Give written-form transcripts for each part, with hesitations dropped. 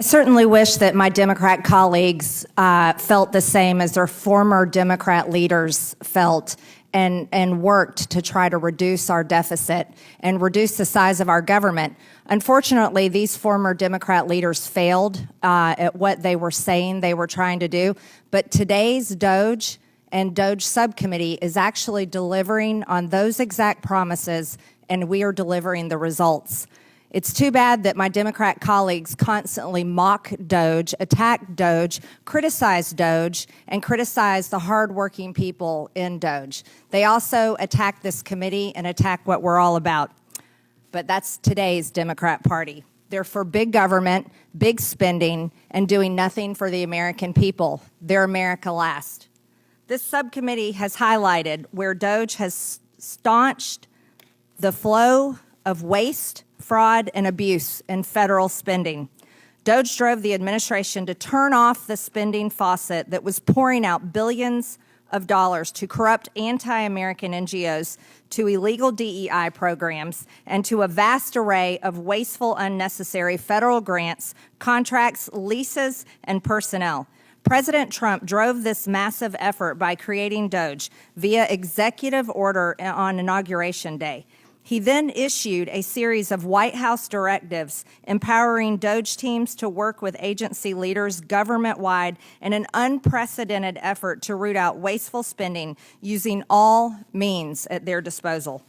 I certainly wish that my Democrat colleagues felt the same as their former Democrat leaders felt and worked to try to reduce our deficit and reduce the size of our government. Unfortunately, these former Democrat leaders failed at what they were saying they were trying to do. But today's DOGE and DOGE Subcommittee is actually delivering on those exact promises, and we are delivering the results. It's too bad that my Democrat colleagues constantly mock DOGE, attack DOGE, criticize DOGE, and criticize the hardworking people in DOGE. They also attack this committee and attack what we're all about. But that's today's Democrat Party. They're for big government, big spending, and doing nothing for the American people. They're America last. This subcommittee has highlighted where DOGE has staunched the flow of waste, fraud, and abuse in federal spending. DOGE drove the administration to turn off the spending faucet that was pouring out billions of dollars to corrupt anti-American NGOs, to illegal DEI programs, and to a vast array of wasteful, unnecessary federal grants, contracts, leases, and personnel. President Trump drove this massive effort by creating DOGE via executive order on Inauguration Day. He then issued a series of White House directives empowering DOGE teams to work with agency leaders government-wide in an unprecedented effort to root out wasteful spending using all means at their disposal.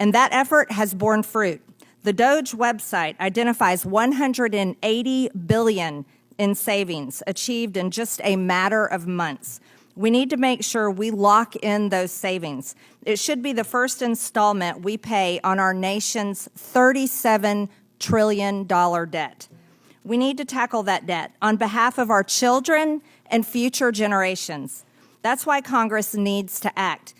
And that effort has borne fruit. The DOGE website identifies $180 billion in savings achieved in just a matter of months. We need to make sure we lock in those savings. It should be the first installment we pay on our nation's $37 trillion debt. We need to tackle that debt on behalf of our children and future generations. That's why Congress needs to act.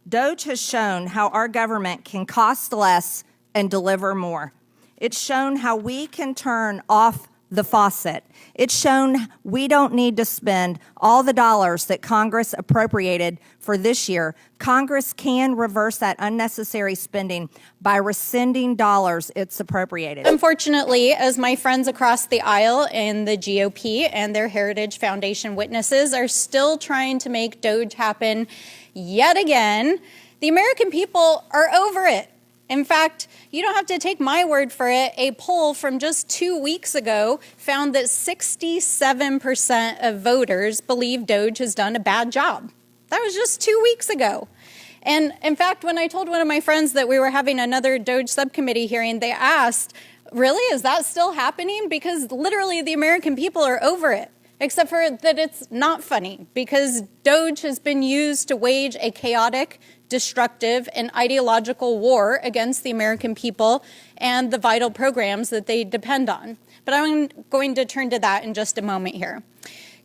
DOGE has shown how our government can cost less and deliver more. It's shown how we can turn off the faucet. It's shown we don't need to spend all the dollars that Congress appropriated for this year. Congress can reverse that unnecessary spending by rescinding dollars it's appropriated. Unfortunately, as my friends across the aisle in the GOP and their Heritage Foundation witnesses are still trying to make DOGE happen yet again, the American people are over it. In fact, you don't have to take my word for it. A poll from just 2 weeks ago found that 67% of voters believe DOGE has done a bad job. That was just 2 weeks ago. And in fact, when I told one of my friends that we were having another DOGE subcommittee hearing, they asked, really, is that still happening? Because literally the American people are over it. Except for that it's not funny, because DOGE has been used to wage a chaotic, destructive, and ideological war against the American people and the vital programs that they depend on. But I'm going to turn to that in just a moment here.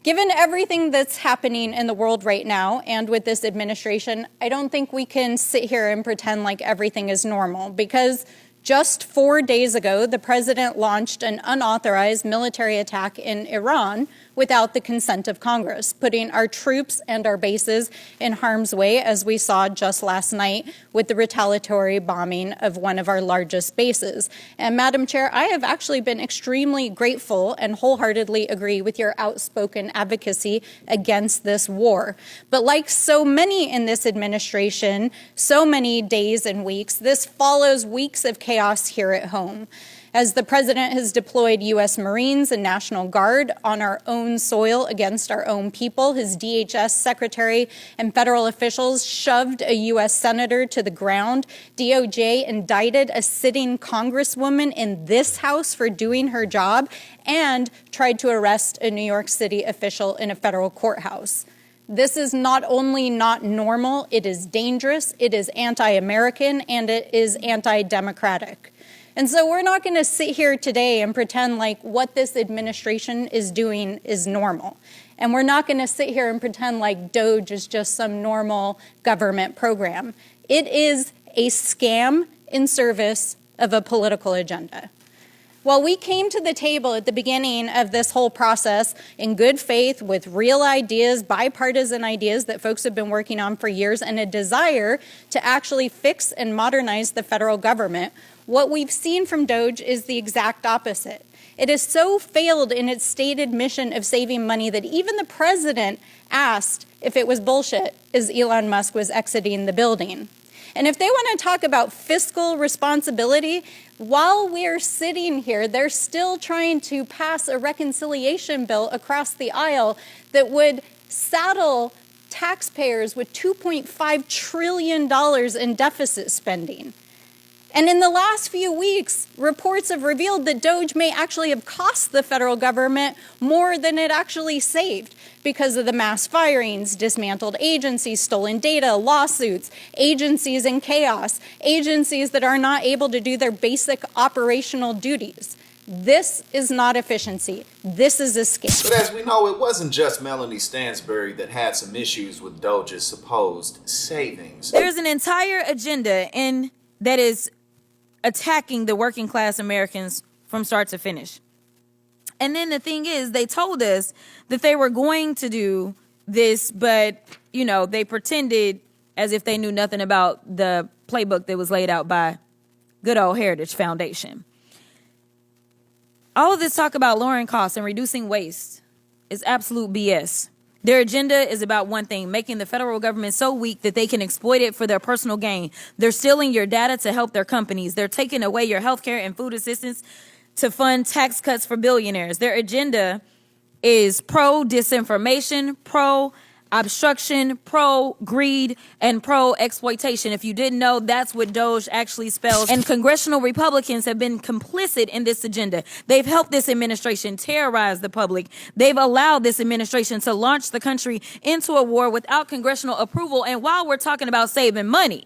Given everything that's happening in the world right now and with this administration, I don't think we can sit here and pretend like everything is normal, because just 4 days ago, the president launched an unauthorized military attack in Iran without the consent of Congress, putting our troops and our bases in harm's way, as we saw just last night with the retaliatory bombing of one of our largest bases. And Madam Chair, I have actually been extremely grateful and wholeheartedly agree with your outspoken advocacy against this war. But like so many in this administration, so many days and weeks, this follows weeks of chaos here at home. As the president has deployed U.S. Marines and National Guard on our own soil against our own people, his DHS secretary and federal officials shoved a U.S. senator to the ground, DOJ indicted a sitting congresswoman in this House for doing her job, and tried to arrest a New York City official in a federal courthouse. This is not only not normal, it is dangerous, it is anti-American, and it is anti-democratic. And so we're not going to sit here today and pretend like what this administration is doing is normal. And we're not going to sit here and pretend like DOGE is just some normal government program. It is a scam in service of a political agenda. While we came to the table at the beginning of this whole process in good faith with real ideas, bipartisan ideas that folks have been working on for years, and a desire to actually fix and modernize the federal government, what we've seen from DOGE is the exact opposite. It has so failed in its stated mission of saving money that even the president asked if it was bullshit as Elon Musk was exiting the building. And if they want to talk about fiscal responsibility, while we're sitting here, they're still trying to pass a reconciliation bill across the aisle that would saddle taxpayers with $2.5 trillion in deficit spending. And in the last few weeks, reports have revealed that DOGE may actually have cost the federal government more than it actually saved because of the mass firings, dismantled agencies, stolen data, lawsuits, agencies in chaos, agencies that are not able to do their basic operational duties. This is not efficiency. This is a scam. But as we know, it wasn't just Melanie Stansbury that had some issues with DOGE's supposed savings. There's an entire agenda that is attacking the working class Americans from start to finish. And then the thing is, they told us that they were going to do this, but, they pretended as if they knew nothing about the playbook that was laid out by good old Heritage Foundation. All of this talk about lowering costs and reducing waste is absolute BS. Their agenda is about one thing, making the federal government so weak that they can exploit it for their personal gain. They're stealing your data to help their companies. They're taking away your health care and food assistance to fund tax cuts for billionaires. Their agenda is pro-disinformation, pro-obstruction, pro-greed, and pro-exploitation. If you didn't know, that's what DOGE actually spells. And congressional Republicans have been complicit in this agenda. They've helped this administration terrorize the public. They've allowed this administration to launch the country into a war without congressional approval. And while we're talking about saving money,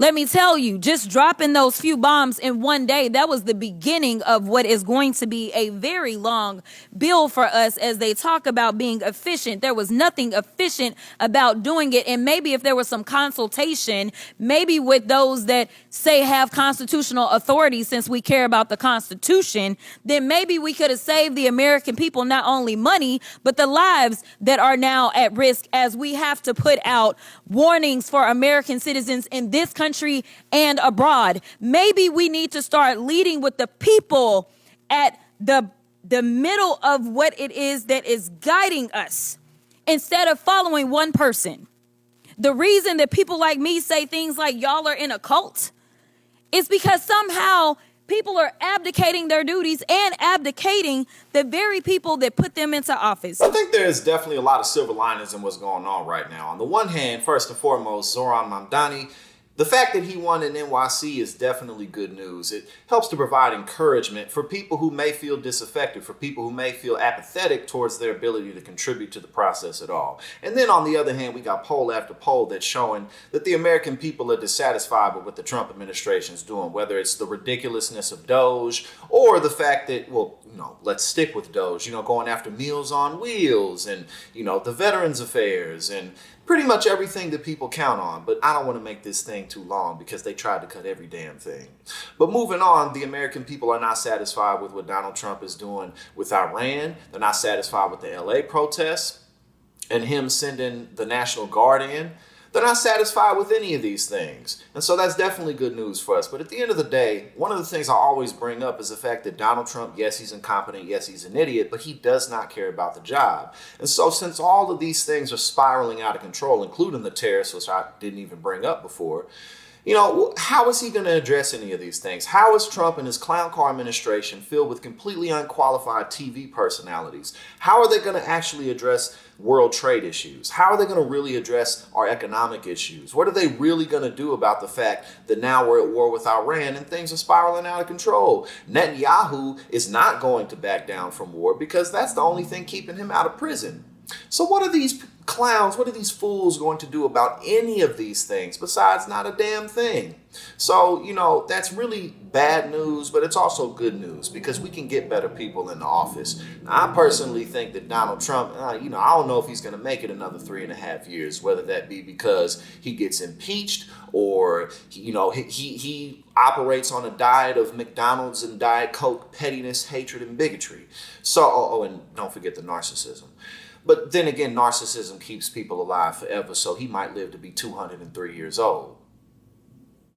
let me tell you, just dropping those few bombs in one day, that was the beginning of what is going to be a very long bill for us as they talk about being efficient. There was nothing efficient about doing it. And maybe if there was some consultation, maybe with those that say have constitutional authority, since we care about the Constitution, then maybe we could have saved the American people not only money, but the lives that are now at risk as we have to put out warnings for American citizens in this country and abroad. Maybe we need to start leading with the people at the middle of what it is that is guiding us instead of following one person. The reason that people like me say things like y'all are in a cult is because somehow people are abdicating their duties and abdicating the very people that put them into office. I think there's definitely a lot of silver linings in what's going on right now. On the one hand, first and foremost, Zohran Mamdani, the fact that he won in NYC is definitely good news. It helps to provide encouragement for people who may feel disaffected, for people who may feel apathetic towards their ability to contribute to the process at all. And then on the other hand, we got poll after poll that's showing that the American people are dissatisfied with what the Trump administration is doing, whether it's the ridiculousness of DOGE or the fact that, let's stick with DOGE, going after Meals on Wheels and, the Veterans Affairs and pretty much everything that people count on. But I don't want to make this thing too long because they tried to cut every damn thing. But moving on, the American people are not satisfied with what Donald Trump is doing with Iran. They're not satisfied with the LA protests and him sending the National Guard in. They're not satisfied with any of these things. And so that's definitely good news for us. But at the end of the day, one of the things I always bring up is the fact that Donald Trump, yes, he's incompetent, yes, he's an idiot, but he does not care about the job. And so since all of these things are spiraling out of control, including the tariffs, which I didn't even bring up before, how is he going to address any of these things? How is Trump and his clown car administration filled with completely unqualified TV personalities? How are they going to actually address world trade issues? How are they going to really address our economic issues? What are they really going to do about the fact that now we're at war with Iran and things are spiraling out of control? Netanyahu is not going to back down from war because that's the only thing keeping him out of prison. So what are these clowns, what are these fools going to do about any of these things besides not a damn thing? So, that's really bad news, but it's also good news because we can get better people in the office. Now, I personally think that Donald Trump, I don't know if he's going to make it another 3.5 years, whether that be because he gets impeached or, he operates on a diet of McDonald's and Diet Coke, pettiness, hatred, and bigotry. So, and don't forget the narcissism. But then again, narcissism keeps people alive forever, so he might live to be 203 years old.